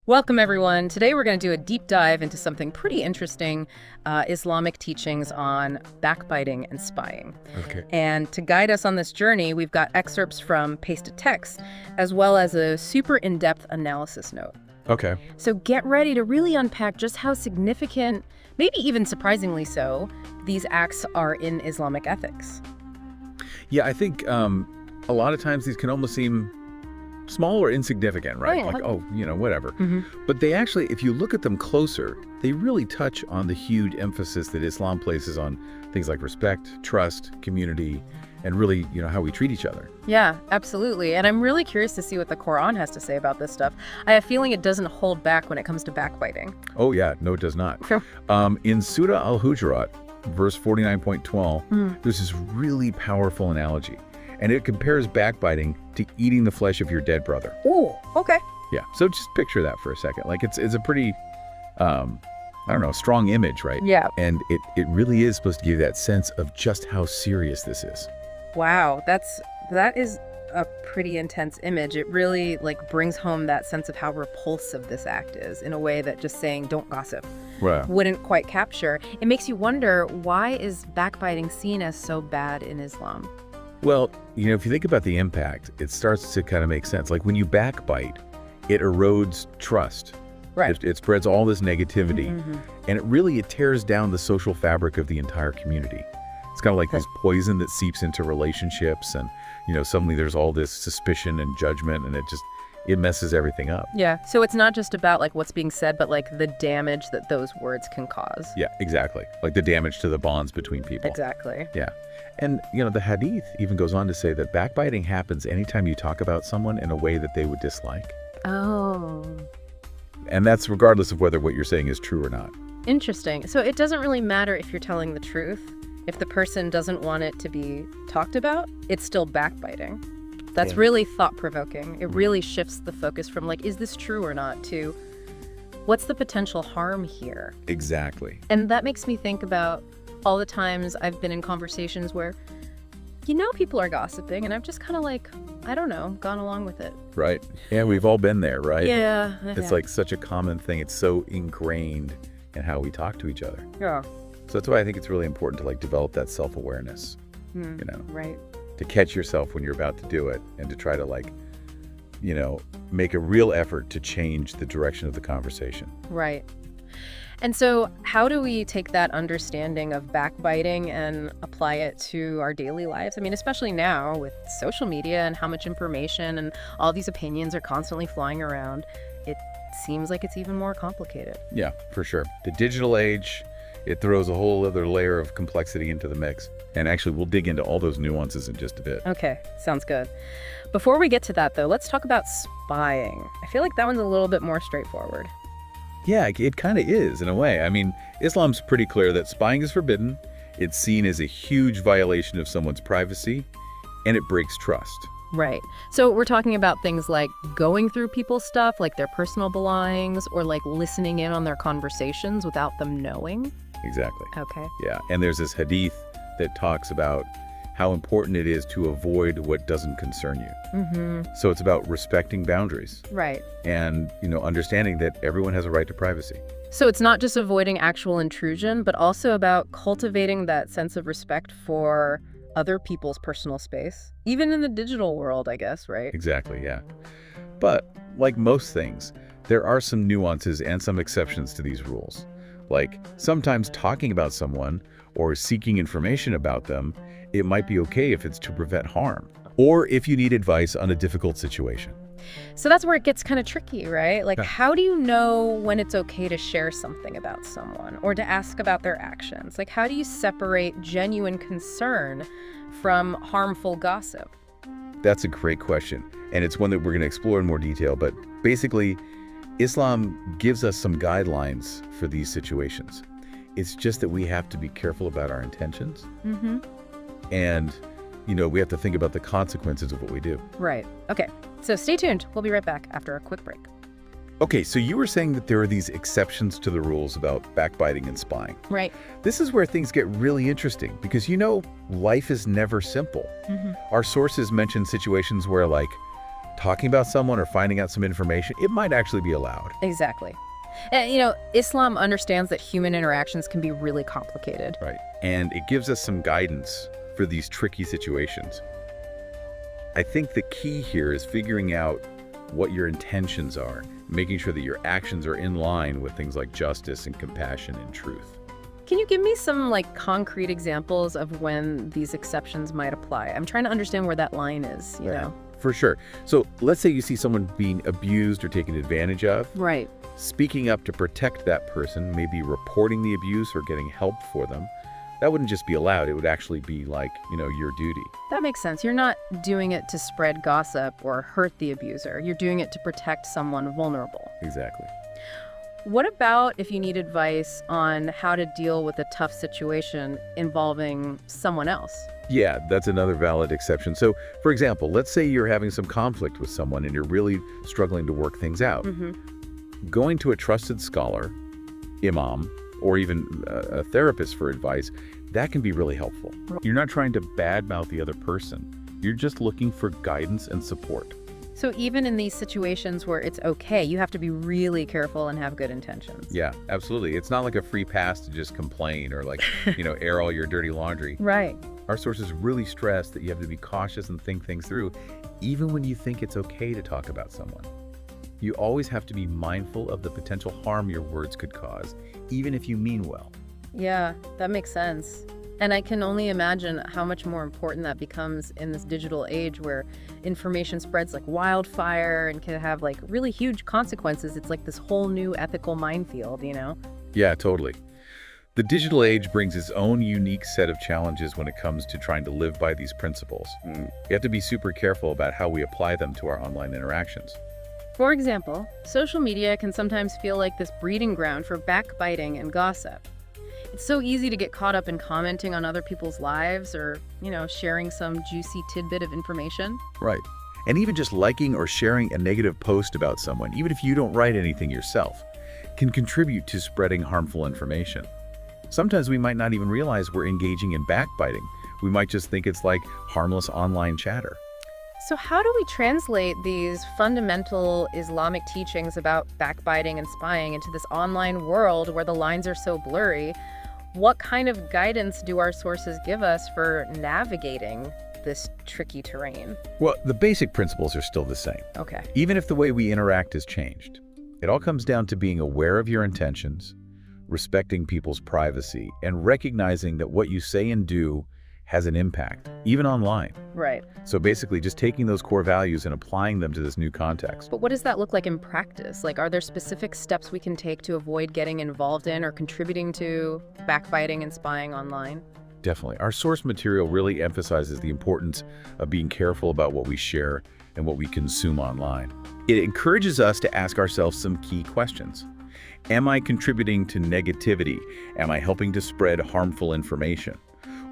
Welcome, everyone. Today we're going to do a deep dive into something pretty interesting, Islamic teachings on backbiting and spying. Okay. And to guide us on this journey, we've got excerpts from pasted text, as well as a super in-depth analysis note. Okay. So get ready to really unpack just how significant, maybe even surprisingly so, these acts are in Islamic ethics. Yeah, I think a lot of times these can almost seem small or insignificant, right? Oh, yeah. Like, whatever. Mm-hmm. But they actually, if you look at them closer, they really touch on the huge emphasis that Islam places on things like respect, trust, community, and really, how we treat each other. Yeah, absolutely. And I'm really curious to see what the Quran has to say about this stuff. I have a feeling it doesn't hold back when it comes to backbiting. Oh, yeah. No, it does not. Sure. In Surah al-Hujurat, verse 49.12, there's this really powerful analogy. And it compares backbiting to eating the flesh of your dead brother. Oh, okay. Yeah. So just picture that for a second. Like it's a pretty, strong image, right? Yeah. And it really is supposed to give you that sense of just how serious this is. Wow, that is a pretty intense image. It really brings home that sense of how repulsive this act is in a way that just saying don't gossip Right. wouldn't quite capture. It makes you wonder, why is backbiting seen as so bad in Islam? Well, if you think about the impact, it starts to kind of make sense. Like when you backbite, it erodes trust. Right. It spreads all this negativity. And it tears down the social fabric of the entire community. It's kind of like this poison that seeps into relationships, and suddenly there's all this suspicion and judgment, and it messes everything up. Yeah. So it's not just about what's being said, but the damage that those words can cause. Yeah, exactly. Like the damage to the bonds between people. Exactly. Yeah. And the hadith even goes on to say that backbiting happens anytime you talk about someone in a way that they would dislike. Oh. And that's regardless of whether what you're saying is true or not. Interesting. So it doesn't really matter if you're telling the truth. If the person doesn't want it to be talked about, it's still backbiting. That's really thought-provoking. It really shifts the focus from is this true or not, to what's the potential harm here? Exactly. And that makes me think about all the times I've been in conversations where, people are gossiping, and I've just kind of gone along with it. Right. Yeah, we've all been there, right? Yeah. It's such a common thing. It's so ingrained in how we talk to each other. Yeah. So that's why I think it's really important to develop that self-awareness, Right. to catch yourself when you're about to do it, and to try to make a real effort to change the direction of the conversation. Right. And so how do we take that understanding of backbiting and apply it to our daily lives? I mean, especially now with social media and how much information and all these opinions are constantly flying around, it seems like it's even more complicated. Yeah, for sure. The digital age, it throws a whole other layer of complexity into the mix. And actually, we'll dig into all those nuances in just a bit. Okay, sounds good. Before we get to that, though, let's talk about spying. I feel like that one's a little bit more straightforward. Yeah, it kind of is in a way. I mean, Islam's pretty clear that spying is forbidden. It's seen as a huge violation of someone's privacy, and it breaks trust. Right. So we're talking about things like going through people's stuff, like their personal belongings, or listening in on their conversations without them knowing. Exactly. Okay. Yeah, and there's this hadith that talks about how important it is to avoid what doesn't concern you. So it's about respecting boundaries. Right. And, understanding that everyone has a right to privacy. So it's not just avoiding actual intrusion, but also about cultivating that sense of respect for other people's personal space, even in the digital world, I guess, right? Exactly, yeah. But like most things, there are some nuances and some exceptions to these rules. Like sometimes talking about someone or seeking information about them, it might be okay if it's to prevent harm, or if you need advice on a difficult situation. So that's where it gets kind of tricky, right? How do you know when it's okay to share something about someone or to ask about their actions? How do you separate genuine concern from harmful gossip? That's a great question, and it's one that we're going to explore in more detail. But basically, Islam gives us some guidelines for these situations. It's just that we have to be careful about our intentions. And, we have to think about the consequences of what we do. Right. Okay. So stay tuned. We'll be right back after a quick break. Okay, so you were saying that there are these exceptions to the rules about backbiting and spying. Right. This is where things get really interesting because, life is never simple. Our sources mention situations where, talking about someone or finding out some information, it might actually be allowed. Exactly. And, Islam understands that human interactions can be really complicated. Right. And it gives us some guidance for these tricky situations. I think the key here is figuring out what your intentions are, making sure that your actions are in line with things like justice and compassion and truth. Can you give me some concrete examples of when these exceptions might apply? I'm trying to understand where that line is, you know? For sure. So let's say you see someone being abused or taken advantage of. Right. Speaking up to protect that person, maybe reporting the abuse or getting help for them. That wouldn't just be allowed. It would actually be your duty. That makes sense. You're not doing it to spread gossip or hurt the abuser. You're doing it to protect someone vulnerable. Exactly. What about if you need advice on how to deal with a tough situation involving someone else? Yeah, that's another valid exception. So, for example, let's say you're having some conflict with someone and you're really struggling to work things out. Going to a trusted scholar, imam, or even a therapist for advice, that can be really helpful. You're not trying to badmouth the other person. You're just looking for guidance and support. So even in these situations where it's okay, you have to be really careful and have good intentions. Yeah, absolutely. It's not like a free pass to just complain or air all your dirty laundry. Right. Our sources really stress that you have to be cautious and think things through, even when you think it's okay to talk about someone. You always have to be mindful of the potential harm your words could cause, even if you mean well. Yeah, that makes sense. And I can only imagine how much more important that becomes in this digital age where information spreads like wildfire and can have really huge consequences. It's like this whole new ethical minefield, Yeah, totally. The digital age brings its own unique set of challenges when it comes to trying to live by these principles. We have to be super careful about how we apply them to our online interactions. For example, social media can sometimes feel like this breeding ground for backbiting and gossip. It's so easy to get caught up in commenting on other people's lives or, sharing some juicy tidbit of information. Right. And even just liking or sharing a negative post about someone, even if you don't write anything yourself, can contribute to spreading harmful information. Sometimes we might not even realize we're engaging in backbiting. We might just think it's like harmless online chatter. So how do we translate these fundamental Islamic teachings about backbiting and spying into this online world where the lines are so blurry? What kind of guidance do our sources give us for navigating this tricky terrain? Well, the basic principles are still the same. Okay. Even if the way we interact has changed. It all comes down to being aware of your intentions, respecting people's privacy, and recognizing that what you say and do has an impact, even online. Right. So basically just taking those core values and applying them to this new context. But what does that look like in practice? Are there specific steps we can take to avoid getting involved in or contributing to backbiting and spying online? Definitely. Our source material really emphasizes the importance of being careful about what we share and what we consume online. It encourages us to ask ourselves some key questions. Am I contributing to negativity? Am I helping to spread harmful information?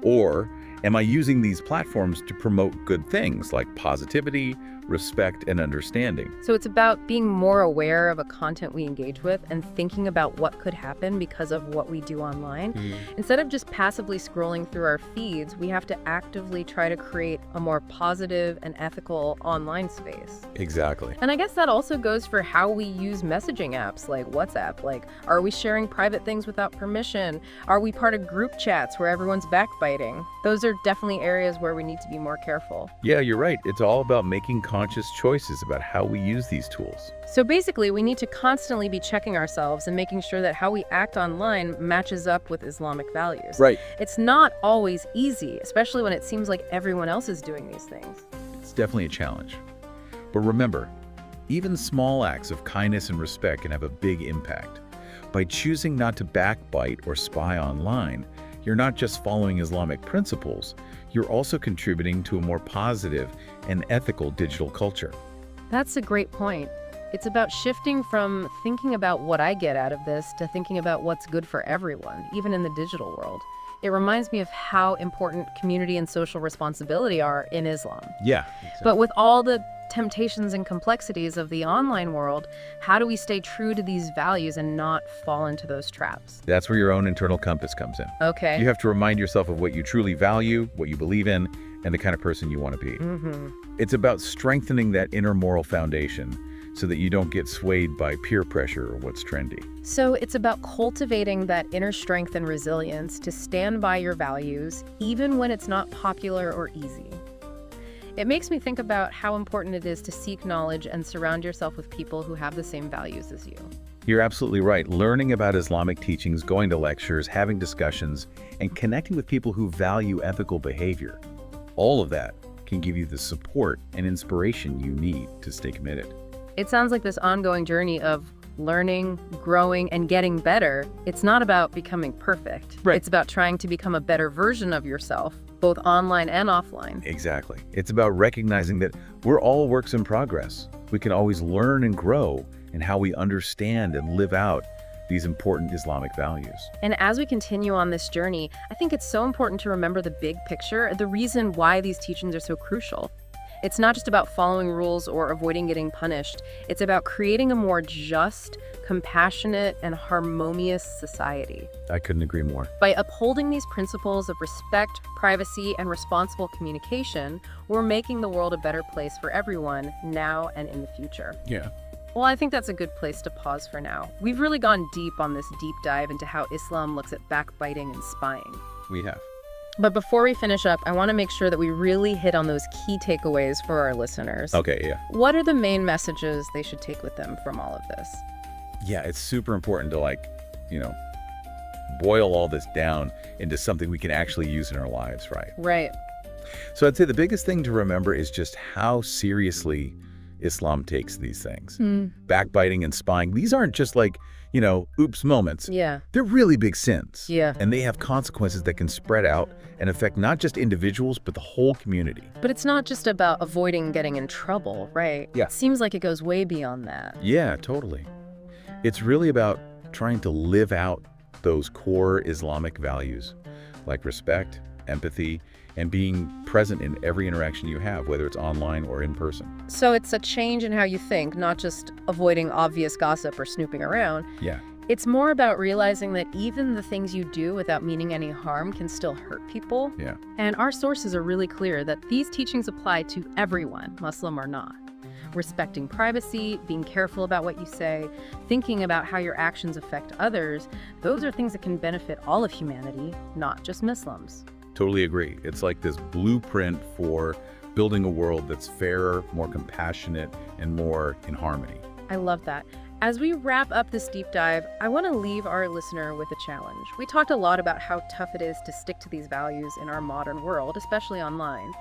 Or am I using these platforms to promote good things like positivity, respect, and understanding? So it's about being more aware of a content we engage with and thinking about what could happen because of what we do online. Instead of just passively scrolling through our feeds, we have to actively try to create a more positive and ethical online space. Exactly. And I guess that also goes for how we use messaging apps like WhatsApp. Are we sharing private things without permission? Are we part of group chats where everyone's backbiting? Those are definitely areas where we need to be more careful. Yeah, you're right. It's all about making conscious choices about how we use these tools. So basically, we need to constantly be checking ourselves and making sure that how we act online matches up with Islamic values. Right. It's not always easy, especially when it seems like everyone else is doing these things. It's definitely a challenge. But remember, even small acts of kindness and respect can have a big impact. By choosing not to backbite or spy online, you're not just following Islamic principles, you're also contributing to a more positive and ethical digital culture. That's a great point. It's about shifting from thinking about what I get out of this to thinking about what's good for everyone, even in the digital world. It reminds me of how important community and social responsibility are in Islam. Yeah. Exactly. But with all the temptations and complexities of the online world, how do we stay true to these values and not fall into those traps? That's where your own internal compass comes in. Okay. You have to remind yourself of what you truly value, what you believe in, and the kind of person you want to be. It's about strengthening that inner moral foundation so that you don't get swayed by peer pressure or what's trendy. So it's about cultivating that inner strength and resilience to stand by your values, even when it's not popular or easy. It makes me think about how important it is to seek knowledge and surround yourself with people who have the same values as you. You're absolutely right. Learning about Islamic teachings, going to lectures, having discussions, and connecting with people who value ethical behavior, all of that can give you the support and inspiration you need to stay committed. It sounds like this ongoing journey of learning, growing, and getting better. It's not about becoming perfect. Right. It's about trying to become a better version of yourself, both online and offline. Exactly. It's about recognizing that we're all works in progress. We can always learn and grow in how we understand and live out these important Islamic values. And as we continue on this journey, I think it's so important to remember the big picture, the reason why these teachings are so crucial. It's not just about following rules or avoiding getting punished. It's about creating a more just, compassionate, and harmonious society. I couldn't agree more. By upholding these principles of respect, privacy, and responsible communication, we're making the world a better place for everyone now and in the future. Yeah. Well, I think that's a good place to pause for now. We've really gone deep on this deep dive into how Islam looks at backbiting and spying. We have. But before we finish up, I want to make sure that we really hit on those key takeaways for our listeners. Okay, yeah. What are the main messages they should take with them from all of this? Yeah, it's super important to boil all this down into something we can actually use in our lives, right? Right. So I'd say the biggest thing to remember is just how seriously Islam takes these things. Backbiting and spying, these aren't just oops moments. Yeah. They're really big sins. Yeah. And they have consequences that can spread out and affect not just individuals, but the whole community. But it's not just about avoiding getting in trouble, right? Yeah. It seems like it goes way beyond that. Yeah, totally. It's really about trying to live out those core Islamic values like respect, empathy, and being present in every interaction you have, whether it's online or in person. So it's a change in how you think, not just avoiding obvious gossip or snooping around. Yeah. It's more about realizing that even the things you do without meaning any harm can still hurt people. Yeah. And our sources are really clear that these teachings apply to everyone, Muslim or not. Respecting privacy, being careful about what you say, thinking about how your actions affect others, those are things that can benefit all of humanity, not just Muslims. Totally agree. It's like this blueprint for building a world that's fairer, more compassionate, and more in harmony. I love that. As we wrap up this deep dive, I want to leave our listener with a challenge. We talked a lot about how tough it is to stick to these values in our modern world, especially online.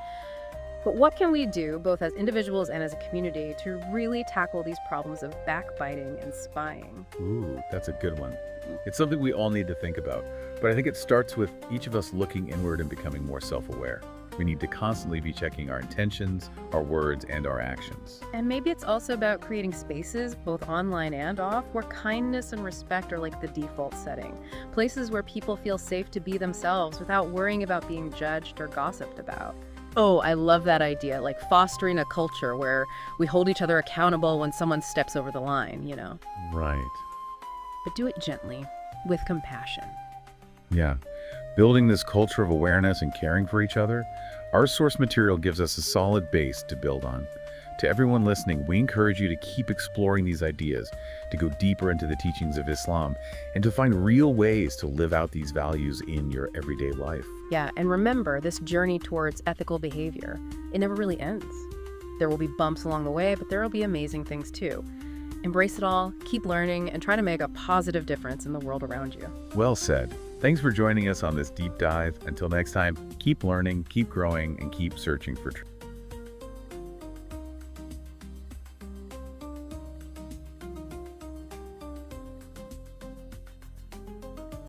But what can we do, both as individuals and as a community, to really tackle these problems of backbiting and spying? Ooh, that's a good one. It's something we all need to think about. But I think it starts with each of us looking inward and becoming more self-aware. We need to constantly be checking our intentions, our words, and our actions. And maybe it's also about creating spaces, both online and off, where kindness and respect are like the default setting. Places where people feel safe to be themselves without worrying about being judged or gossiped about. Oh, I love that idea, like fostering a culture where we hold each other accountable when someone steps over the line, Right. But do it gently, with compassion. Yeah. Building this culture of awareness and caring for each other, our source material gives us a solid base to build on. To everyone listening, we encourage you to keep exploring these ideas, to go deeper into the teachings of Islam, and to find real ways to live out these values in your everyday life. Yeah, and remember, this journey towards ethical behavior, it never really ends. There will be bumps along the way, but there will be amazing things too. Embrace it all, keep learning, and try to make a positive difference in the world around you. Well said. Thanks for joining us on this deep dive. Until next time, keep learning, keep growing, and keep searching for truth.